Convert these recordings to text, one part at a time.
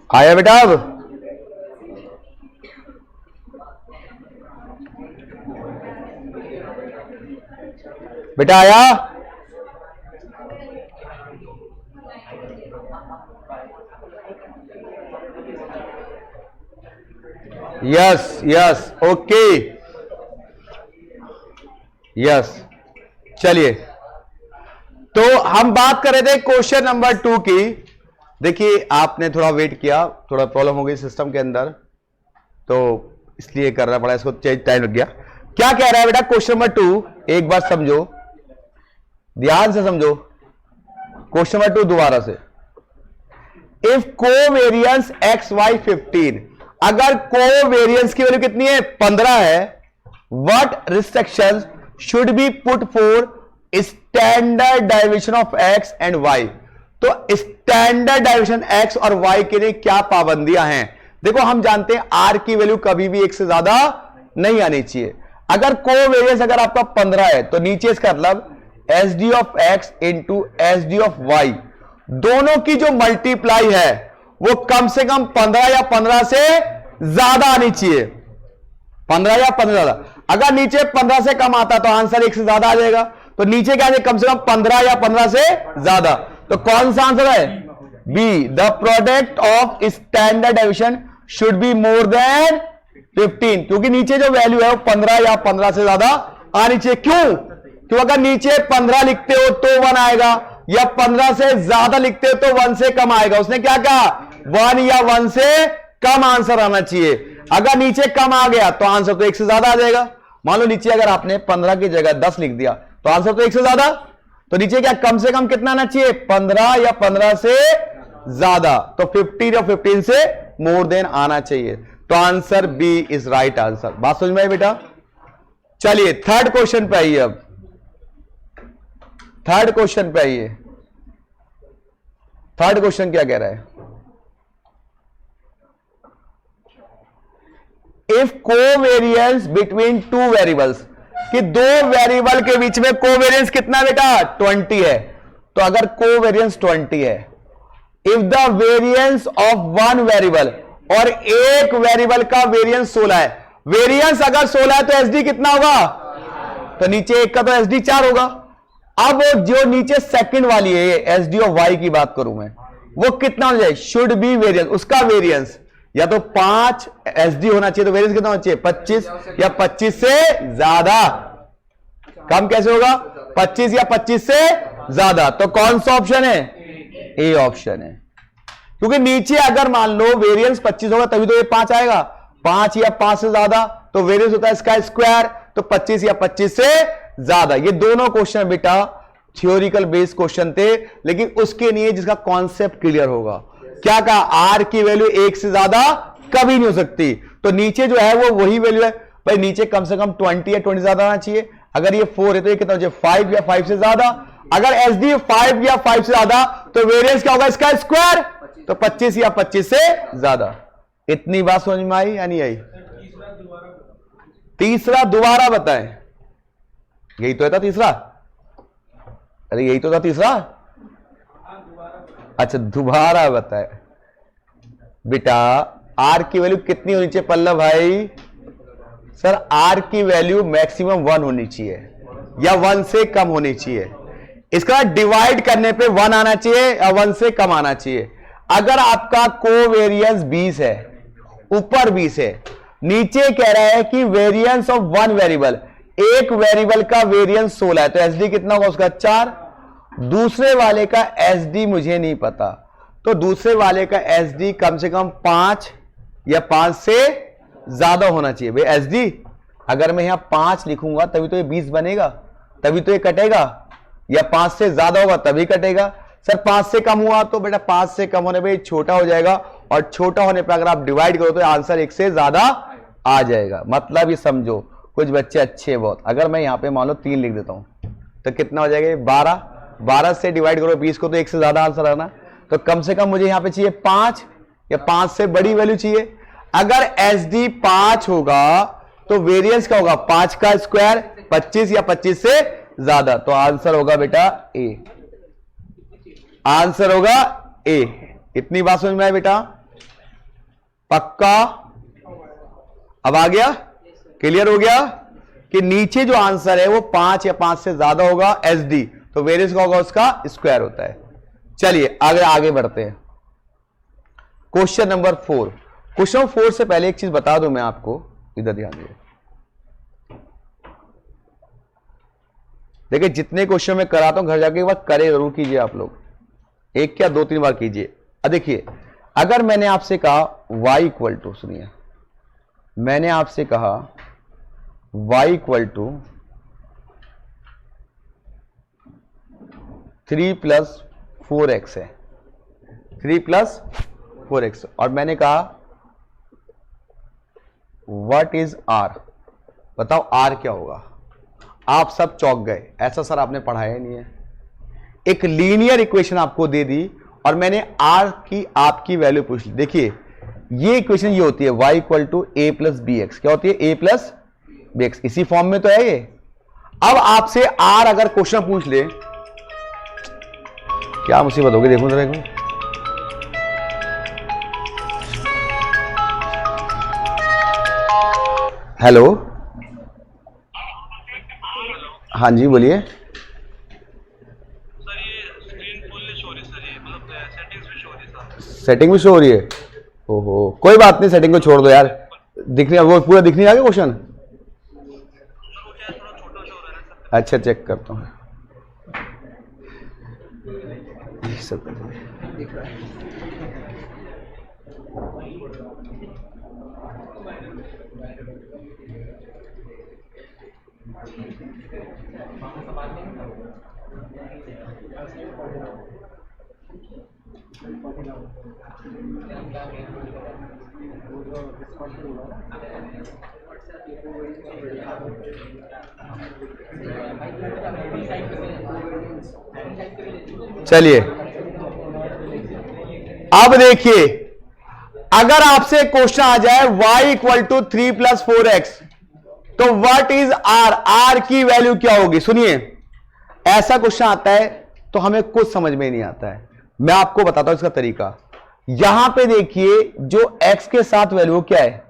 आया बेटा? अब बेटा आया? Yes yes, okay, yes. चलिए, तो हम बात कर रहे थे क्वेश्चन नंबर 2 की। देखिए, आपने थोड़ा वेट किया, थोड़ा प्रॉब्लम हो गई सिस्टम के अंदर, तो इसलिए करना पड़ा, इसको टाइम लग गया। क्या कह रहा है बेटा क्वेश्चन नंबर 2? एक बार समझो, ध्यान से समझो क्वेश्चन नंबर 2 दोबारा से। इफ कोवेरियंस एक्स वाई 15, अगर कोवेरियंस की वैल्यू कितनी है? 15 है। What restrictions should be put for standard deviation of x and y? तो स्टैंडर्ड डाइविएशन एक्स और वाई के लिए क्या पाबंदियां हैं? देखो, हम जानते हैं आर की वैल्यू कभी भी 1 से ज्यादा नहीं आनी चाहिए। अगर कोवेरियंस अगर आपका 15 है, तो नीचे इसका मतलब S D of x into S D of y, दोनों की जो मल्टीप्लाई है वो कम से कम 15 या 15 से ज्यादा आनी चाहिए। 15 या 15 ज्यादा। अगर नीचे 15 से कम आता तो आंसर 1 से ज्यादा आ जाएगा। तो नीचे क्या है? कम से कम 15 या 15 से ज्यादा। तो कौन सा आंसर है? B, the product of standard deviation should be more than 15, क्योंकि नीचे जो वैल्यू है वो 15 या 15 से ज्यादा आनी चाहिए। क्यों? क्योंकि अगर नीचे 15 लिखते हो तो 1 आएगा, या 15 से ज्यादा लिखते हो तो 1 से कम आएगा। उसने क्या कहा? 1 या 1 से कम आंसर आना चाहिए। अगर नीचे कम आ गया तो आंसर तो 1 से ज्यादा आ जाएगा। मान लो नीचे अगर आपने 15 की जगह 10 लिख दिया तो आंसर तो 1 से ज्यादा। तो नीचे क्या कम से कम कितना आना चाहिए? 15 या 15 से ज्यादा। तो 15 या 15 से मोर देन आना चाहिए। तो answer B is right answer. बात समझ में आई बेटा? चलिए, थर्ड क्वेश्चन पे आइए। अब थर्ड क्वेश्चन पे आइए। थर्ड क्वेश्चन क्या कह रहा है? If covariance between two variables, कि दो वेरिएबल के बीच में कोवेरियंस कितना बेटा? 20 है। तो अगर कोवेरियंस 20 है, if the variance of one variable, और एक वेरिएबल का वेरियंस 16 है। वेरियंस अगर 16 है तो एसडी कितना होगा? तो नीचे एक का तो एसडी 4 होगा। अब जो नीचे सेकंड वाली है एसडी ऑफ वाई की बात करूं मैं, वो कितना हो जाए? शुड बी वेरियंस, उसका वेरियंस या तो 5 एसडी होना चाहिए, तो वेरियंस कितना होना चाहिए? 25, या 25 से ज्यादा। कम कैसे होगा? 25 या 25 से ज्यादा। तो कौन सा ऑप्शन है? ए ऑप्शन है। क्योंकि नीचे अगर मान लो वेरियंस 25 होगा तभी तो ये 5 आएगा। 5 या 5 से ज्यादा तो वेरियंस होता है इसका स्क्वायर, तो 25 या 25 से ज्यादा। ये दोनों क्वेश्चन बेटा थ्योरिकल बेस्ड क्वेश्चन थे, लेकिन उसके लिए जिसका कॉन्सेप्ट क्लियर होगा। क्या कहा? आर की वैल्यू 1 से ज्यादा कभी नहीं हो सकती। तो नीचे जो है वो वही वैल्यू है भाई, नीचे कम से कम 20 या 20 ज्यादा आना चाहिए। अगर ये 4 है तो ये कितना हो जाए? 5 या 5 से ज्यादा। अगर एसडी 5 या 5 से ज्यादा तो वेरियंस क्या होगा इसका? स्क्वायर, तो 25 या 25 से ज्यादा। इतनी बात समझ में आई या नहीं आई? तीसरा दोबारा बताएं। यही तो था तीसरा? अरे यही तो था तीसरा। अच्छा, दोबारा बताए बेटा। आर की वैल्यू कितनी होनी चाहिए पल्लव भाई? सर, आर की वैल्यू मैक्सिमम 1 होनी चाहिए या 1 से कम होनी चाहिए। इसका डिवाइड करने पे 1 आना चाहिए या 1 से कम आना चाहिए। अगर आपका कोवेरियंस 20 है, ऊपर 20 है, नीचे कह रहा है कि वेरियंस ऑफ वन वेरिएबल, एक वेरिएबल का वेरियंस 16 है, तो एसडी कितना होगा उसका? 4। दूसरे वाले का एसडी मुझे नहीं पता, तो दूसरे वाले का एसडी कम से कम 5 या 5 से ज्यादा होना चाहिए। भाई एसडी अगर मैं यहां 5 लिखूंगा तभी तो ये 20 बनेगा, तभी तो ये कटेगा, या 5 से ज्यादा होगा तभी कटेगा। सर 5 से कम हुआ तो बेटा 5 से कम होने पे छोटा हो जाएगा, और छोटा होने पे अगर आप डिवाइड करो तो आंसर 1 से ज्यादा आ जाएगा। मतलब ये समझो, कुछ बच्चे अच्छे हैं बहुत। अगर मैं यहाँ पे मान लो 3 लिख देता हूँ तो कितना हो जाएगा? 12। 12 से डिवाइड करो 20 को तो 1 से ज्यादा आंसर आना, तो कम से कम मुझे यहाँ पे चाहिए 5 या 5 से बड़ी वैल्यू चाहिए। अगर SD 5 होगा तो वेरिएंस क्या होगा? 5 का स्क्वायर 25 या 25 से ज्यादा, तो आंसर होगा बेटा A। आंसर होगा A। इतनी बात समझ में आई बेटा? पक्का? अब आ गया? क्लियर हो गया कि नीचे जो आंसर है वो 5 या 5 से ज्यादा होगा SD, तो वेरिएंस का होगा उसका स्क्वायर होता है। चलिए आगे बढ़ते हैं। Question number 4। क्वेश्चन 4 से पहले एक चीज बता दूं मैं आपको, इधर ध्यान दीजिए। देखिए जितने क्वेश्चन मैं कराता हूं घर जाके एक बार करे जरूर कीजिए आप लोग, 1 या 2-3 बार कीजिए। अब देखिए अगर मैंने आपसे कहा y इक्वल टू, सुनिए मैंने आपसे कहा y इक्वल टू 3 + 4x है, 3 + 4x, और मैंने कहा व्हाट इज r, बताओ r क्या होगा? आप सब चौंक गए, ऐसा सर आपने पढ़ाया नहीं है। एक लीनियर इक्वेशन आपको दे दी और मैंने r की आपकी वैल्यू पूछ ली। देखिए ये इक्वेशन ये होती है y equal to a + bx। क्या होती है? a + bx। इसी फॉर्म में तो है ये। अब आपसे r अगर क्वेश्चन पूछ ले, क्या मुसीबत होगी देखो जरा एक बार। हेलो, हाँ जी बोलिए। सर ये स्क्रीन फुल नहीं शो रही सर, ये मतलब सेटिंग्स भी शो रही सर। सेटिंग भी शो हो रही है? ओहो कोई बात नहीं, सेटिंग को छोड़ दो यार, दिखने वो पूरा दिख नहीं आ गया क्वेश्चन। सर वो क्या है, थोड़ा छोटा शो हो रहा है सर। अच्छा चेक करता हूँ। सब दिख रहा है। चलिए अब देखिए अगर आपसे क्वेश्चन आ जाए y इक्वल टू 3 + 4x, तो व्हाट इज r, r की वैल्यू क्या होगी? सुनिए ऐसा क्वेश्चन आता है तो हमें कुछ समझ में नहीं आता है, मैं आपको बताता हूं इसका तरीका। यहां पे देखिए जो x के साथ वैल्यू क्या है?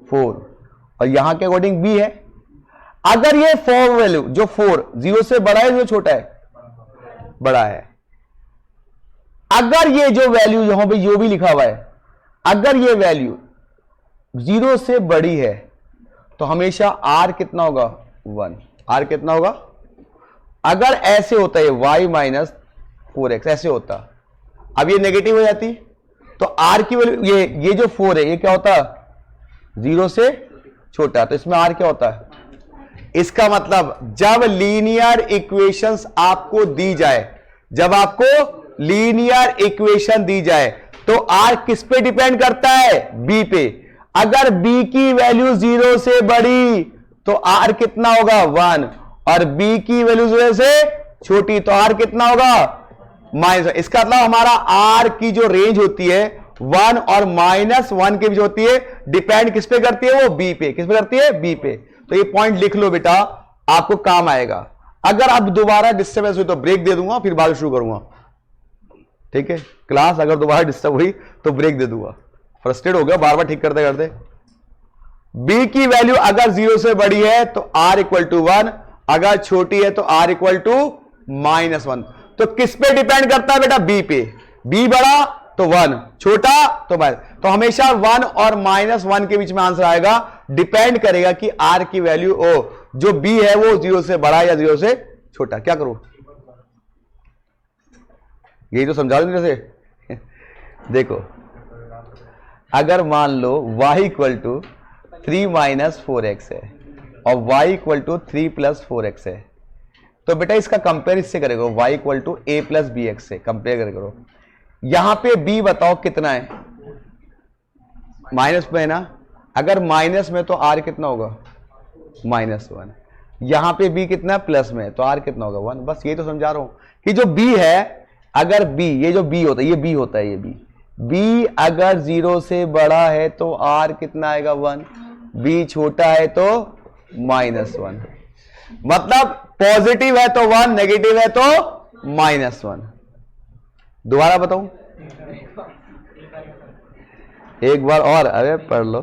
4, और यहां के अकॉर्डिंग b है। अगर ये 4 वैल्यू जो 4 0 से बड़ा है, जो छोटा है? बड़ा है। अगर ये जो वैल्यू यहां पे जो भी लिखा हुआ है, अगर ये वैल्यू 0 से बड़ी है तो हमेशा r कितना होगा? 1। r कितना होगा? अगर ऐसे होता है y - 4x, ऐसे होता, अब ये नेगेटिव हो जाती तो r की वैल्यू ये जो 4 है ये क्या होता? 0 से छोटा, तो इसमें r क्या होता है? इसका मतलब जब लीनियर इक्वेशंस आपको दी जाए, जब आपको लीनियर इक्वेशन दी जाए तो r किस पे डिपेंड करता है? b पे। अगर b की वैल्यू 0 से बड़ी तो r कितना होगा? 1, और b की वैल्यू 0 से छोटी तो r कितना होगा? -1। इसका मतलब हमारा r की जो रेंज होती है 1 और -1 के बीच होती है, डिपेंड किस पे करती है? वो b पे। किस पे करती है? b पे। तो ये पॉइंट लिख लो बेटा, आपको काम आएगा। अगर अब दोबारा डिस्टर्बेंस हुई तो ब्रेक दे दूंगा, फिर बाद शुरू करूंगा, ठीक है? क्लास अगर दोबारा डिस्टर्ब हुई तो ब्रेक दे दूंगा, फ्रस्ट्रेट हो गया बार बार ठीक करते करते। b की वैल्यू अगर 0 से बड़ी है तो r इक्वल टू 1, अगर छोटी है तो r इक्वल टू -1। तो किस पे डिपेंड करता है बेटा? b पे। b बड़ा तो 1, छोटा तो -। तो हमेशा 1 और -1 के बीच में आंसर आएगा, डिपेंड करेगा कि r की वैल्यू जो b है वो 0 से बड़ा या 0 से छोटा। क्या करूं? यही तो समझा दूं जैसे देखो अगर मान लो y इक्वल टू 3 - 4x है और y इक्वल टू 3 + 4x है, तो बेटा इसका कंपेयर इससे करेगा y equal to a + bx से कंपेयर करो। यहां पे b बताओ कितना है? माइनस में है ना? अगर माइनस में तो r कितना होगा? -1। यहां पे b कितना प्लस में है तो r कितना होगा 1। बस ये तो समझा रहा हूं कि जो b है, अगर b, ये जो b होता है, ये b होता है, ये b अगर 0 से बड़ा है तो r कितना आएगा 1, b छोटा है तो -1। मतलब पॉजिटिव है तो 1, नेगेटिव है तो -1। दोबारा बताऊं एक बार और, अरे पढ़ लो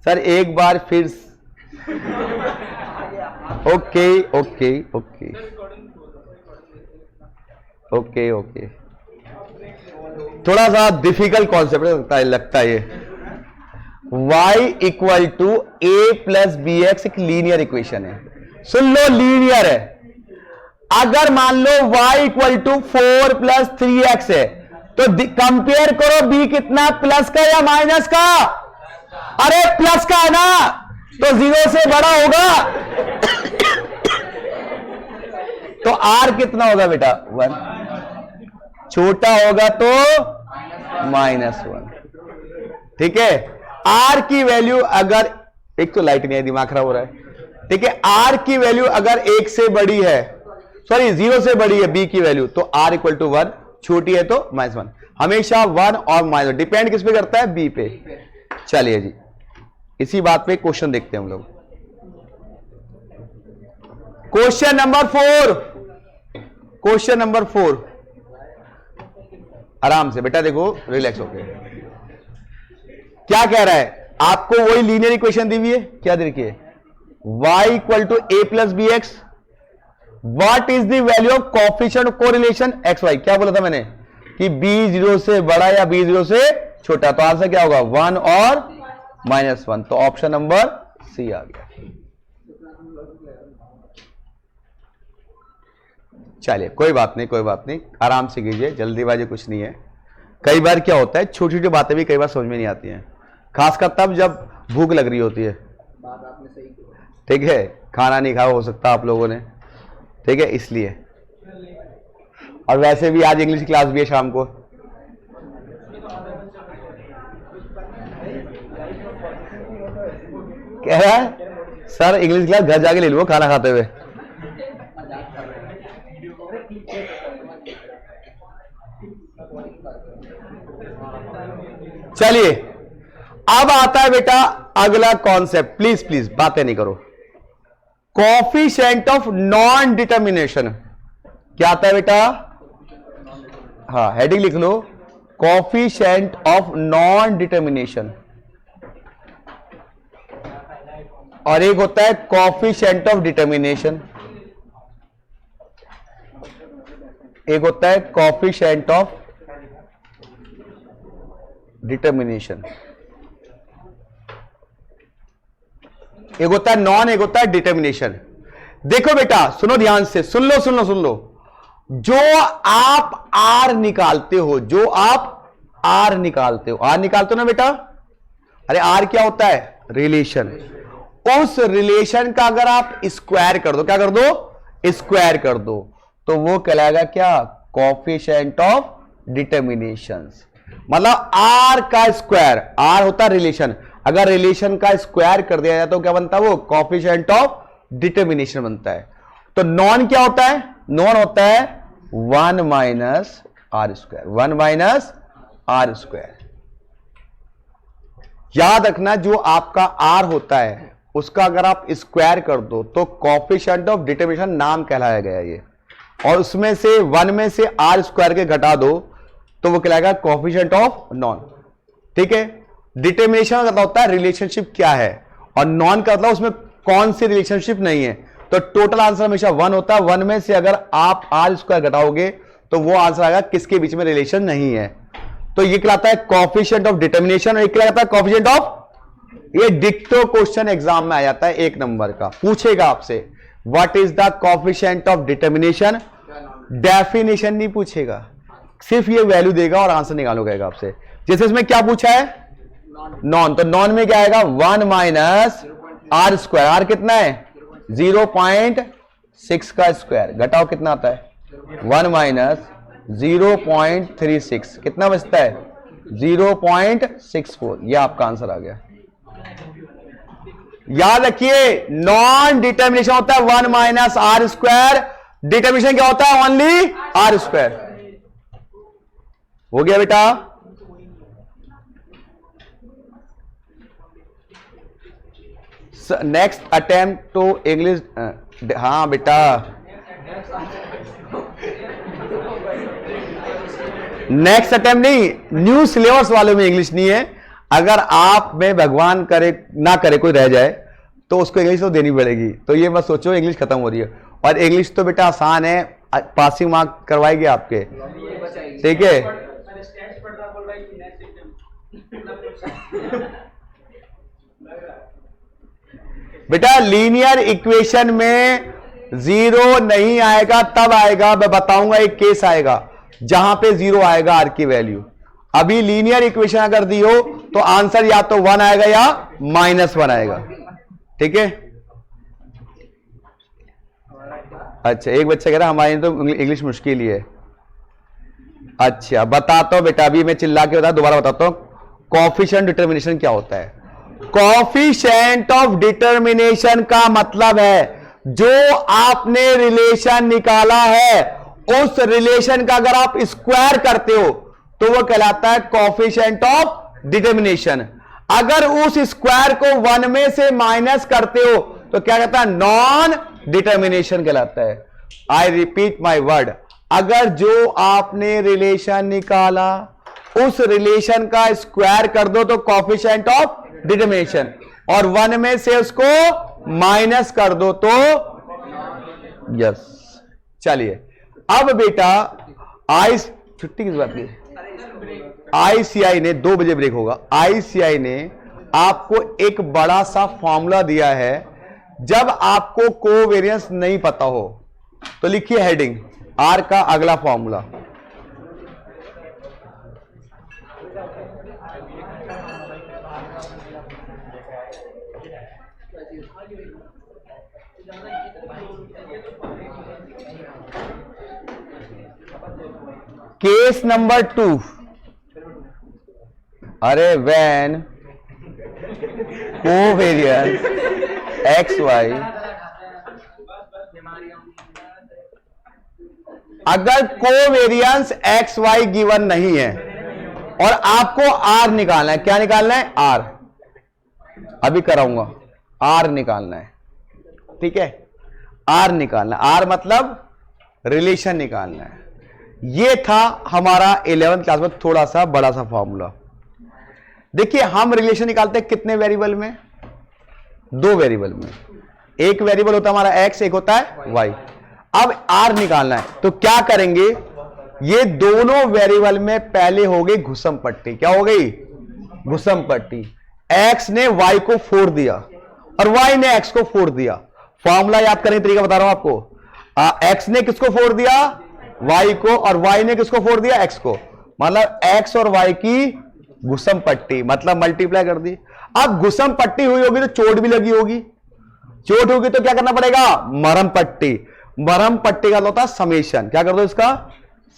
सर एक बार फिर। Okay okay okay okay okay, थोड़ा सा डिफिकल्ट कॉन्सेप्ट लगता है ये। y equal to a plus b x एक लीनियर इक्वेशन है। सुन लो, लीनियर है। अगर मान लो y equal to 4 plus 3x है तो कंपेयर करो b कितना, प्लस का या माइनस का? अरे प्लस का है ना, तो 0 से बड़ा होगा। तो r कितना होगा बेटा 1, छोटा होगा तो -1। ठीक है, r की वैल्यू अगर, एक तो लाइट नहीं है, दिमाग खराब हो रहा है। ठीक है, r की वैल्यू अगर 1 से बड़ी है, सॉरी 0 से बड़ी है b की वैल्यू, तो r इक्वल टू 1, छोटी है तो -1। हमेशा 1 और -1 डिपेंड किस पे करता है, b पे। चलिए जी, इसी बात पे क्वेश्चन देखते हैं हम लोग। क्वेश्चन नंबर 4, क्वेश्चन नंबर 4, आराम से बेटा देखो, रिलैक्स होके। क्या कह रहा है, आपको वही लीनियर इक्वेशन दी हुई है, क्या देखिए, y equal to a plus b x, what is the value of coefficient of correlation x y. क्या बोला था मैंने कि b 0 से बड़ा या b 0 से छोटा, तो आंसर क्या होगा 1 और -1। तो ऑप्शन नंबर सी आ गया। चलिए कोई बात नहीं, कोई बात नहीं, आराम से कीजिए, जल्दीबाजी कुछ नहीं है। कई बार क्या होता है, छोटी छोटी बातें भी कई बार समझ में नहीं आती हैं, खासकर तब जब भूख लग रही होती है। ठीक है, खाना नहीं खाया हो सकता आप लोगों ने, ठीक है, इसलिए। और वैसे भी आज इंग्लिश क्लास भी है शाम को। कह रहा है सर इंग्लिश क्लास घर जाके ले लो खाना खाते हुए। चलिए अब आता है बेटा अगला कॉन्सेप्ट, प्लीज प्लीज बातें नहीं करो। कोएफिशिएंट ऑफ नॉन डिटर्मिनेशन क्या आता है बेटा? हाँ, हेडिंग लिख लो, कोएफिशिएंट ऑफ नॉन डिटर्मिनेशन। और एक होता है कोएफिशिएंट ऑफ डिटर्मिनेशन, एक होता है कोएफिशिएंट ऑफ डिटर्मिनेशन, एक होता है नॉन, एक होता है डिटर्मिनेशन। देखो बेटा सुनो ध्यान से, सुन लो सुन लो सुन लो, जो आप आर निकालते हो, जो आप आर निकालते हो, आर निकालते हो ना बेटा, अरे आर क्या होता है? रिलेशन। उस रिलेशन का अगर आप स्क्वायर कर दो, क्या कर दो? स्क्वायर कर दो, तो वो कहलाएगा क्या? Coefficient of determination. मतलब आर का स्क्वायर, आर होता है रिलेशन, अगर रिलेशन का स्क्वायर कर दिया जाए तो क्या बनता है? वो कोएफिशिएंट ऑफ डिटर्मिनेशन बनता है। तो नॉन क्या होता है? नॉन होता है 1 minus r square, 1 minus r square. याद रखना, जो आपका आर होता है उसका अगर आप स्क्वायर कर दो तो कोएफिशिएंट ऑफ डिटर्मिनेशन नाम कहलाया गया ये, और उसमें से 1 में से आर स्क्वायर के घटा दो तो वो कहलाएगा कोएफिशिएंट ऑफ नॉन। ठीक है, डिटर्मिनेशन का होता है रिलेशनशिप क्या है, और नॉन का मतलब उसमें कौन सी रिलेशनशिप नहीं है। तो टोटल आंसर हमेशा 1 होता है, 1 में से अगर आप आर स्क्वायर घटाओगे तो वो आंसर आएगा किसके बीच में रिलेशन नहीं है। तो ये कहलाता है कोएफिशिएंट ऑफ डिटर्मिनेशन, और ये कहलाता है कोएफिशिएंट ऑफ, ये डिक्टो क्वेश्चन एग्जाम में आ जाता है 1 नंबर का, पूछेगा आपसे what is the coefficient of determination, definition नहीं पूछेगा, सिर्फ ये वैल्यू देगा और आंसर निकालो कहेगा आपसे। जैसे इसमें क्या पूछा है? नॉन, तो नॉन में क्या आएगा? 1 माइनस आर स्क्वायर, आर कितना है? 0.6 का स्क्वायर, घटाओ कितना आता है? 1 माइनस 0.36, कितना बचता है? 0.64। यह आपका आंसर आ गया। याद रखिए नॉन डिटर्मिनेशन होता है 1 माइनस आर स्क्वायर, डिटर्मिनेशन क्या होता है ओनली आर स्क्वायर। हो गया बेटा। नेक्स्ट अटेम्प्ट टू इंग्लिश, हाँ बेटा नेक्स्ट अटेम्प्ट नहीं, न्यू सिलेबस वालों में इंग्लिश नहीं है। अगर आप में भगवान करे ना करे कोई रह जाए तो उसको इंग्लिश तो देनी पड़ेगी। तो ये मत सोचो इंग्लिश खत्म हो रही है। और इंग्लिश तो बेटा आसान है, पासिंग मार्क करवाएगी आपके, ठीक है। बेटा लीनियर इक्वेशन में जीरो नहीं आएगा, तब आएगा, मैं बताऊंगा एक केस आएगा जहां पे जीरो आएगा आर की वैल्यू। अभी लीनियर इक्वेशन अगर दी हो तो आंसर या तो 1 आएगा या -1 आएगा, ठीक है। अच्छा एक बच्चा कह रहा हमारे तो इंग्लिश मुश्किल ही है। अच्छा बताता हूं बेटा, अभी मैं चिल्ला के बता दोबारा बताता हूं कोएफिशिएंट डिटर्मिनेशन क्या होता है। कोएफिशिएंट ऑफ डिटर्मिनेशन का मतलब है जो आपने रिलेशन निकाला है उस रिलेशन का अगर आप स्क्वायर करते हो तो वो कहलाता है कोएफिशिएंट ऑफ डिटर्मिनेशन। अगर उस स्क्वायर को 1 में से माइनस करते हो तो क्या कहता है, नॉन डिटर्मिनेशन कहलाता है। आई रिपीट माई वर्ड, अगर जो आपने रिलेशन निकाला उस रिलेशन का स्क्वायर कर दो तो कोएफिशिएंट ऑफ डिटर्मिनेशन, और 1 में से उसको माइनस कर दो तो यस। चलिए अब बेटा आई छुट्टी किस बात की, आईसीआई ने 2 बजे ब्रेक होगा। आईसीआई ने आपको एक बड़ा सा फॉर्मूला दिया है, जब आपको कोवेरियंस नहीं पता हो तो लिखिए हेडिंग आर का अगला फॉर्मूला। केस नंबर 2, अरे व्हेन कोवेरियंस एक्स वाई, अगर कोवेरियंस एक्स वाई गिवन नहीं है और आपको आर निकालना है, क्या निकालना है, आर, अभी कराऊंगा, आर निकालना है, ठीक है। आर निकालना, आर मतलब रिलेशन निकालना है। ये था हमारा 11th क्लास में थोड़ा सा बड़ा सा फॉर्मूला। देखिए हम रिलेशन निकालते हैं कितने वेरिएबल में, 2 वेरिएबल में। एक वेरिएबल होता है हमारा एक्स, एक होता है वाई। अब आर निकालना है तो क्या करेंगे, ये दोनों वेरिएबल में पहले हो गई घुसम पट्टी। क्या हो गई, घुसम पट्टी। एक्स ने वाई को फोड़ दिया और वाई ने एक्स को फोड़ दिया। फॉर्मूला याद करने का तरीका बता रहा हूं आपको। एक्स ने किसको फोड़ दिया, वाई को, और वाई ने किसको फोड़ दिया, एक्स को। मतलब एक्स और वाई की घुसम पट्टी, मतलब मल्टीप्लाई कर दी। अब घुसम पट्टी हुई होगी तो चोट भी लगी होगी, चोट होगी तो क्या करना पड़ेगा, मरहम पट्टी। मरहम पट्टी का होता है समेशन, क्या कर दो इसका,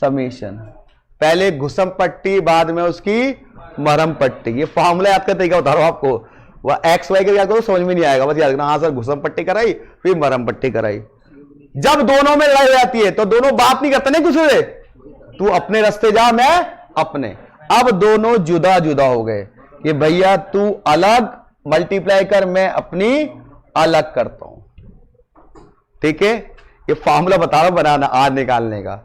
समेशन। पहले घुसम पट्टी बाद में उसकी मरहम पट्टी। ये फॉर्मूला याद का तरीका बता रहा हूं आपको। वह एक्स वाई का याद करो, समझ में नहीं आएगा, बस याद रखना। हाँ सर घुसम पट्टी कराई फिर मरहम पट्टी कराई। जब दोनों में लड़ाई हो जाती है तो दोनों बात नहीं करते, नहीं दूसरे से, तू अपने रास्ते जा मैं अपने। अब दोनों जुदा जुदा हो गए कि भैया तू अलग मल्टीप्लाई कर, मैं अपनी अलग करता हूं, ठीक है। ये फॉर्मूला बता रहा हूं बनाना आर निकालने का।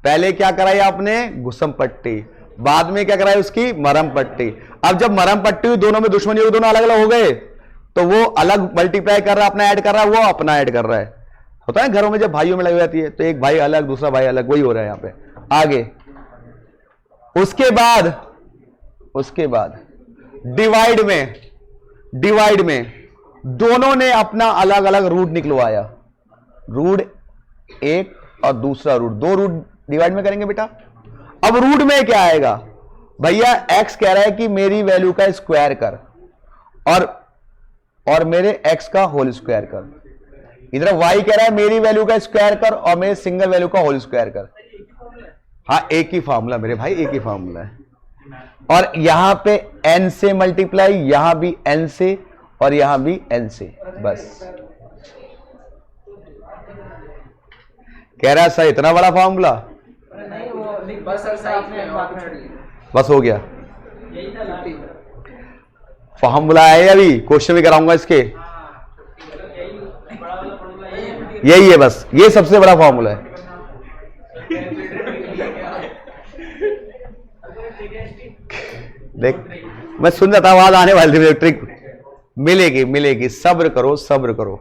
पहले क्या कराई आपने, घुसम पट्टी, बाद में क्या कराई उसकी मरहम पट्टी। अब जब मरहम पट्टी हुई, दोनों में दुश्मनी हुई, दोनों अलग अलग हो गए, तो वो अलग मल्टीप्लाई कर रहा है, अपना ऐड कर रहा है, वो अपना ऐड कर रहा है। होता है घरों में जब भाइयों में लगी जाती है तो एक भाई अलग दूसरा भाई अलग, वही हो रहा है यहां पे। आगे उसके बाद डिवाइड में दोनों ने अपना अलग अलग रूट निकलवाया। रूट एक और दूसरा रूट, 2 रूट डिवाइड में करेंगे बेटा। अब रूट में क्या आएगा, भैया एक्स कह रहा है कि मेरी वैल्यू का स्क्वायर कर और मेरे एक्स का होल स्क्वायर कर। इधर वाई कह रहा है मेरी वैल्यू का स्क्वायर कर और मेरे सिंगल वैल्यू का होल स्क्वायर कर। हाँ एक ही फॉर्मूला मेरे भाई, एक ही फॉर्मूला है। और यहां पे n से मल्टीप्लाई, यहां भी n से, और यहां भी n से, बस। कह रहा है सर इतना बड़ा फॉर्मूला, बस हो गया। फॉर्मूला है अभी, क्वेश्चन भी कराऊंगा इसके, यही है बस, ये सबसे बड़ा फॉर्मूला है। देख मैं सुन रहा था, आवाज आने वाली थी, ट्रिक मिलेगी मिलेगी, सब्र करो सब्र करो।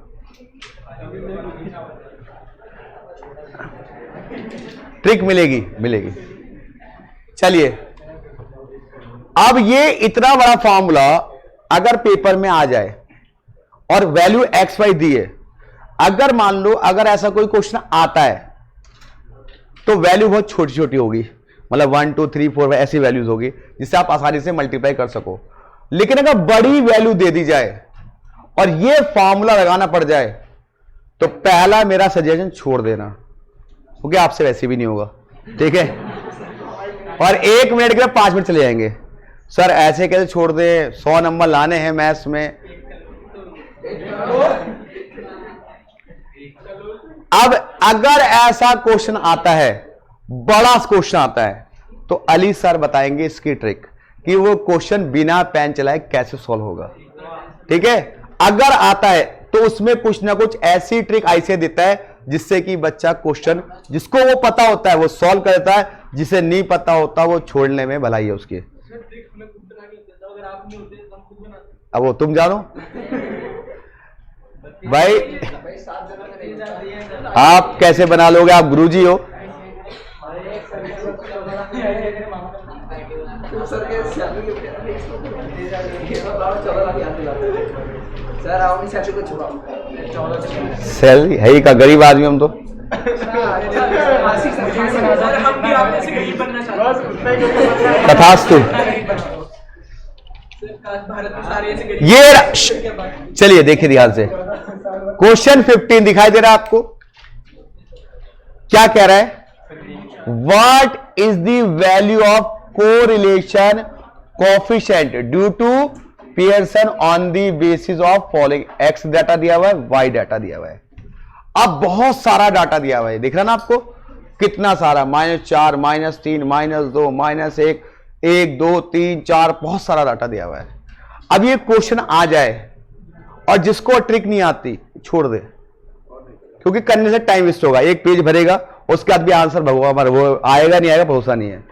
ट्रिक मिलेगी मिलेगी। चलिए अब ये इतना बड़ा फॉर्मूला अगर पेपर में आ जाए और वैल्यू एक्स वाई दी है, अगर मान लो अगर ऐसा कोई क्वेश्चन आता है तो वैल्यू बहुत छोटी छोटी होगी, मतलब 1 2 3 4 ऐसी वैल्यूज होगी जिससे आप आसानी से मल्टीप्लाई कर सको। लेकिन अगर बड़ी वैल्यू दे दी जाए और ये फॉर्मूला लगाना पड़ जाए तो पहला मेरा सजेशन छोड़ देना, क्योंकि आपसे वैसे भी नहीं होगा, ठीक है। और 1 मिनट के लिए 5 मिनट चले जाएंगे, सर ऐसे कैसे छोड़ दे, 100 नंबर लाने हैं मैथ्स में। अब अगर ऐसा क्वेश्चन आता है, बड़ा क्वेश्चन आता है, तो अली सर बताएंगे इसकी ट्रिक कि वो क्वेश्चन बिना पेन चलाए कैसे सॉल्व होगा, ठीक है। अगर आता है तो उसमें कुछ ना कुछ ऐसी ट्रिक ऐसे देता है जिससे कि बच्चा क्वेश्चन जिसको वो पता होता है वो सॉल्व करता है, जिसे नहीं पता होता वो छोड़ने में भलाई है उसकी। अब वो तुम जानो भाई, आप कैसे बना लोगे, आप गुरुजी हो। सैलरी है ही का, गरीब आदमी हम तो। तथास्तु। ये चलिए देखिए ध्यान से, क्वेश्चन 15 दिखाई दे रहा है आपको, क्या कह रहा है, what is the value of correlation coefficient due to Pearson on the basis of following. X data दिया हुआ है, वाई डाटा दिया हुआ है। अब बहुत सारा डाटा दिया हुआ है, दिख रहा ना आपको कितना सारा, -4 -3 -2 -1 1 2 3 4, बहुत सारा डाटा दिया हुआ है। अब ये क्वेश्चन आ जाए और जिसको ट्रिक नहीं आती छोड़ दे, क्योंकि करने से टाइम वेस्ट होगा, एक पेज भरेगा उसके बाद भी आंसर भगवान वो आएगा नहीं आएगा भरोसा नहीं है।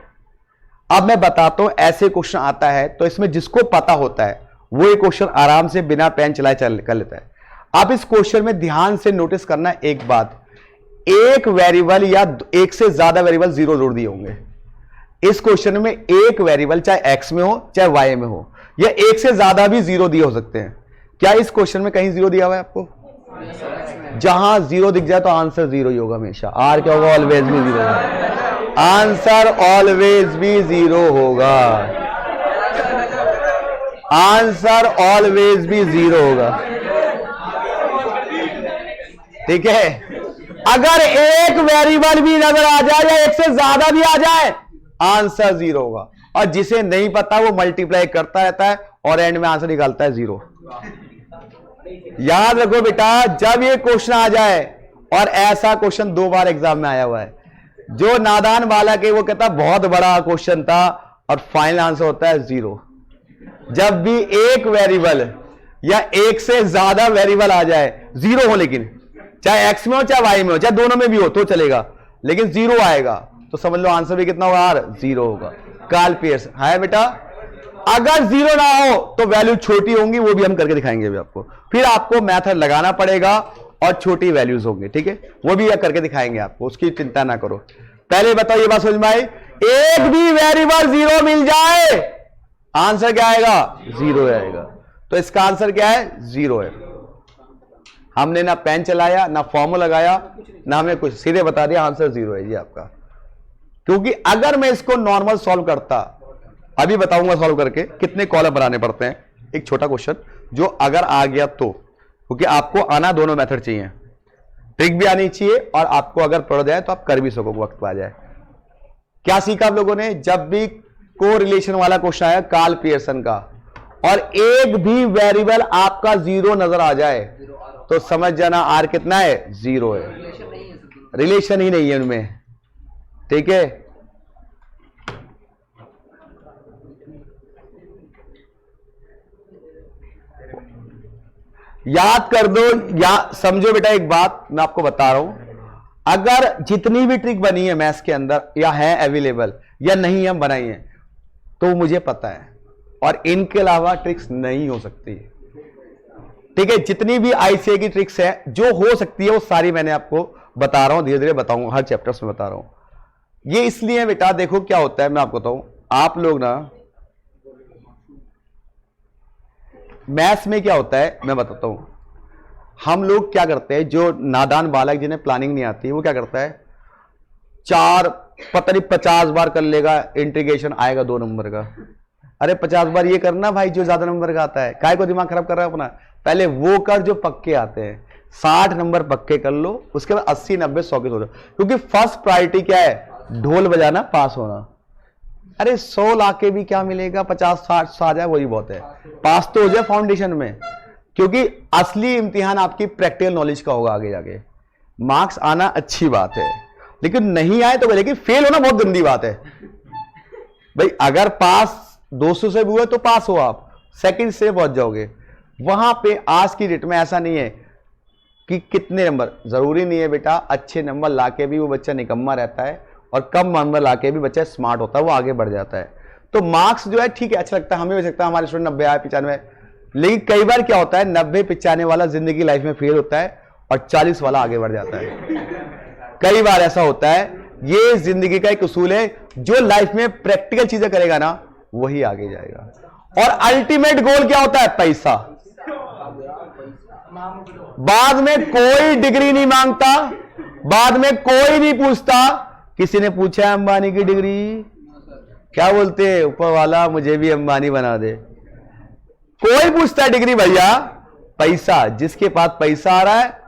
अब मैं बताता हूं, ऐसे क्वेश्चन आता है तो इसमें जिसको पता होता है वो ये क्वेश्चन आराम से बिना पेन चलाए कर लेता है। आप इस क्वेश्चन में ध्यान से नोटिस करना एक बात, एक वेरिएबल या एक से ज्यादा वेरिएबल जीरो जोड़ दिए होंगे। इस क्वेश्चन में एक वेरिएबल चाहे एक्स में हो चाहे वाई में हो, या एक से ज्यादा भी जीरो दिए हो सकते हैं। क्या इस क्वेश्चन में कहीं जीरो दिया हुआ है आपको? जहां जीरो दिख जाए तो आंसर जीरो ही होगा हमेशा। आर क्या होगा? ऑलवेज भी जीरो होगा। आंसर ऑलवेज भी जीरो होगा। आंसर ऑलवेज भी जीरो होगा, ठीक है। अगर एक वेरिएबल भी नजर आ जाए या एक से ज्यादा भी आ जाए आंसर जीरो होगा। और जिसे नहीं पता वो मल्टीप्लाई करता रहता है और एंड में आंसर निकालता है जीरो। याद रखो बेटा, जब ये क्वेश्चन आ जाए, और ऐसा क्वेश्चन 2 बार एग्जाम में आया हुआ है, जो नादान बालक है वो कहता बहुत बड़ा क्वेश्चन था और फाइनल आंसर होता है जीरो। जब भी एक वेरिएबल या एक से ज्यादा वेरिएबल आ जाए, जीरो हो, लेकिन चाहे एक्स में हो चाहे वाई में हो चाहे दोनों में भी हो तो चलेगा, लेकिन जीरो आएगा तो समझ लो आंसर भी कितना होगा? यार जीरो होगा। कार्ल पियर्स है बेटा। अगर जीरो ना हो तो वैल्यू छोटी होंगी, वो भी हम करके दिखाएंगे अभी आपको। फिर आपको मेथड लगाना पड़ेगा और छोटी वैल्यूज होंगे, ठीक है, वो भी करके दिखाएंगे आपको, उसकी चिंता ना करो। पहले बताओ ये बात समझ में आई, एक भी वेरिएबल जीरो मिल जाए आंसर क्या आएगा? जीरो आएगा। तो इसका आंसर क्या है? जीरो है। हमने ना पेन चलाया ना फॉर्मूला लगाया ना हमें कुछ, सीधे बता दिया आंसर जीरो है जी आपका। क्योंकि अगर मैं इसको नॉर्मल सॉल्व करता, अभी बताऊंगा सॉल्व करके कितने कॉलम बनाने पड़ते हैं, एक छोटा क्वेश्चन जो अगर आ गया तो, क्योंकि आपको आना दोनों मेथड चाहिए, ट्रिक भी आनी चाहिए और आपको अगर पढ़ जाए तो आप कर भी सको वक्त पे आ जाए। क्या सीखा आप लोगों ने? जब भी को रिलेशन वाला क्वेश्चन आया कार्ल पियर्सन का, और एक भी वेरिएबल आपका जीरो नजर आ जाए तो समझ जाना आर कितना है, जीरो है, रिलेशन ही नहीं है उनमें। ठीक है, याद कर दो या समझो बेटा, एक बात मैं आपको बता रहा हूं, अगर जितनी भी ट्रिक बनी है मैथ्स के अंदर या है अवेलेबल या नहीं हम बनाई है तो मुझे पता है, और इनके अलावा ट्रिक्स नहीं हो सकती। ठीक है, जितनी भी आईसीए की ट्रिक्स है जो हो सकती है वो सारी मैंने आपको बता रहा हूं, धीरे धीरे बताऊंगा, हर चैप्टर्स में बता रहा हूं। ये इसलिए बेटा देखो क्या होता है, मैं आपको बताऊं, आप लोग ना मैथ्स में क्या होता है मैं बताता हूं। हम लोग क्या करते हैं, जो नादान बालक जिन्हें प्लानिंग नहीं आती वो क्या करता है, चार पता नहीं 50 बार कर लेगा इंटीग्रेशन, आएगा 2 नंबर का। अरे 50 बार ये करना भाई जो ज्यादा नंबर का आता है, काहे को दिमाग खराब कर रहा है अपना, पहले वो कर जो पक्के आते हैं, 60 नंबर पक्के कर लो, उसके बाद 80 90 100 के हो जाओ, क्योंकि फर्स्ट प्रायोरिटी क्या है, ढोल बजाना, पास होना। अरे 100 लाके भी क्या मिलेगा, 50 60 आ जाए वही बहुत है, पास तो हो जाए फाउंडेशन में, क्योंकि असली इम्तिहान आपकी प्रैक्टिकल नॉलेज का होगा आगे जाके। मार्क्स आना अच्छी बात है, लेकिन नहीं आए तो बोले कि फेल होना बहुत गंदी बात है भाई। अगर पास 200 से भी हुए तो पास हो, आप सेकंड से पहुंच जाओगे। वहां पे आज की डेट में ऐसा नहीं है कि कितने नंबर, जरूरी नहीं है बेटा अच्छे नंबर लाके भी वो बच्चा निकम्मा रहता है, और कम नंबर लाके भी बच्चा स्मार्ट होता है, वो आगे बढ़ जाता है। तो मार्क्स जो है ठीक है, अच्छा लगता है, हमें भी लगता है हमारे स्टूडेंट 90 आए 95, लेकिन कई बार क्या होता है 90 95 वाला जिंदगी लाइफ में फेल होता है और 40 वाला आगे बढ़ जाता है। कई बार ऐसा होता है, ये जिंदगी का एक उसूल है, जो लाइफ में प्रैक्टिकल चीजें करेगा ना वही आगे जाएगा। और अल्टीमेट गोल क्या होता है, पैसा। बाद में कोई डिग्री नहीं मांगता, बाद में कोई नहीं पूछता। किसी ने पूछा है अंबानी की डिग्री, क्या बोलते हैं, ऊपर वाला मुझे भी अंबानी बना दे। कोई पूछता है डिग्री, भैया पैसा, जिसके पास पैसा आ रहा है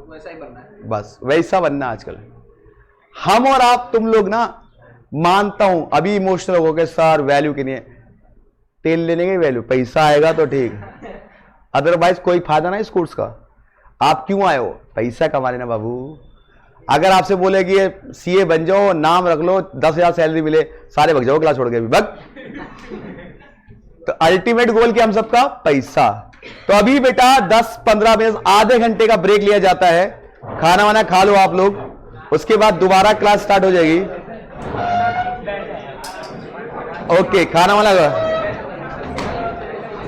वैसा ही बनना है, बस वैसा बनना आजकल। हम और आप तुम लोग ना, मानता हूं अभी इमोशनल हो गए, सर वैल्यू की नहीं है, तेल लेने की वैल्यू, पैसा आएगा तो ठीक, अदरवाइज कोई फायदा नहीं इस कोर्स का। आप क्यों आए हो, पैसा कमा लेना बाबू। अगर आपसे बोले कि ये सीए बन जाओ, नाम रख लो, 10,000 सैलरी मिले, सारे भग जाओ क्लास छोड़ के भी भग। तो अल्टीमेट गोल क्या हम सबका, पैसा। तो अभी बेटा 10-15 मिनट आधे घंटे का ब्रेक लिया जाता है, खाना वाना खा लो आप लोग, उसके बाद दोबारा क्लास स्टार्ट हो जाएगी। ओके, खाना वाना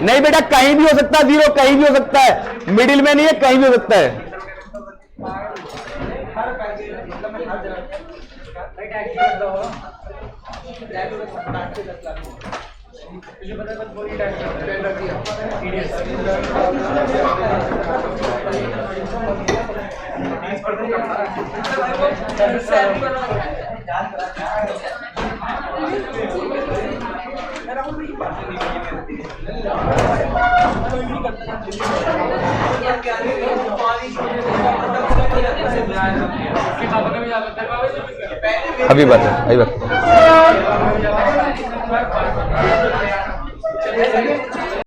नहीं बेटा, कहीं भी हो सकता है, जीरो कहीं भी हो सकता है, मिडिल में नहीं है, कहीं भी हो सकता है। अभी बात है, अभी बात